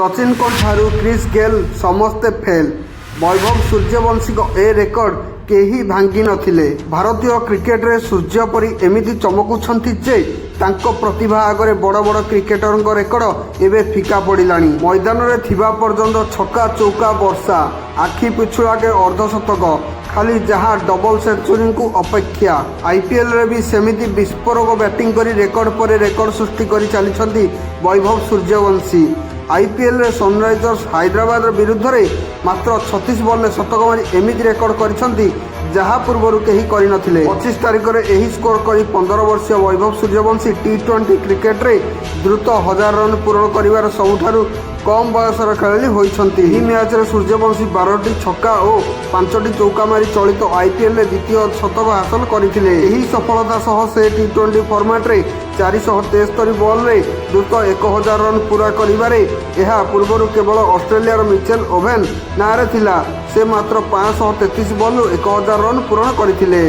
ସଚିନଙ୍କ ଠାରୁ Chris Gayle ସମସ୍ତେ ଫେଲ୍। ବୈଭବ ସୂର୍ଯ୍ୟବଂଶୀଙ୍କ ଏ ରେକର୍ଡ କେହି ଭାଙ୍ଗି ନଥିଲେ। ଭାରତୀୟ କ୍ରିକେଟରେ ସୂର୍ଯ୍ୟ ପରି ଏମିତି ଚମକୁଛନ୍ତି ଯେ ତାଙ୍କ ପ୍ରତିଭା ଆଗରେ ବଡ଼ ବଡ଼ କ୍ରିକେଟରଙ୍କ ରେକର୍ଡ ଏବେ ଫିକା ପଡ଼ିଲାଣି। ମଇଦାନରେ ଥିବା ପର୍ଯ୍ୟନ୍ତ ଛକା ଚୌକା ବର୍ଷା, ଆଖି ପିଛୁଳାକେ ଅର୍ଦ୍ଧଶତକ, ଖାଲି ଯାହା ଡବଲ ସେଞ୍ଚୁରୀଙ୍କୁ ଅପେକ୍ଷା। ଆଇପିଏଲ୍ରେ ବି ସେମିତି ବିସ୍ଫୋରକ ବ୍ୟାଟିଂ କରି ରେକର୍ଡ ପରେ ରେକର୍ଡ ସୃଷ୍ଟି କରି ଚାଲିଛନ୍ତି ବୈଭବ ସୂର୍ଯ୍ୟବଂଶୀ। ଆଇପିଏଲ୍ରେ ସନରାଇଜର୍ସ ହାଇଦ୍ରାବାଦ ବିରୁଦ୍ଧରେ ମାତ୍ର 36 ବଲ୍ରେ ଶତକ ମାରି ଏମିତି ରେକର୍ଡ କରିଛନ୍ତି ଯାହା ପୂର୍ବରୁ କେହି କରିନଥିଲେ। 25 ତାରିଖରେ ଏହି ସ୍କୋର କରି 15 ବର୍ଷୀୟ ବୈଭବ ସୂର୍ଯ୍ୟବଂଶୀ ଟି20 କ୍ରିକେଟରେ ଦ୍ରୁତ 1000 ରନ୍ ପୂରଣ କରିବାର ସବୁଠାରୁ କମ୍ ବୟସର ଖେଳାଳି ହୋଇଛନ୍ତି। ଏହି ମ୍ୟାଚ୍ରେ ସୂର୍ଯ୍ୟବଂଶୀ 12ଟି ଛକା ଓ 5ଟି ଚୌକା ମାରି ଚଳିତ ଆଇପିଏଲ୍ରେ ଦ୍ୱିତୀୟ ଶତକ ହାସଲ କରିଥିଲେ। ଏହି ସଫଳତା ସହ ସେ ଟି20 ଫର୍ମାଟ୍ରେ 473 ବଲ୍ରେ ଦ୍ରୁତ 1000 ରନ୍ ପୂରା କରିବାରେ ଏହା ପୂର୍ବରୁ କେବଳ ଅଷ୍ଟ୍ରେଲିଆର ମିଚେଲ୍ ଓଭେନ୍ ନାଁରେ ଥିଲା। ସେ ମାତ୍ର 533 ବଲ୍ରୁ 1000 ରନ୍ ପୂରଣ କରିଥିଲେ।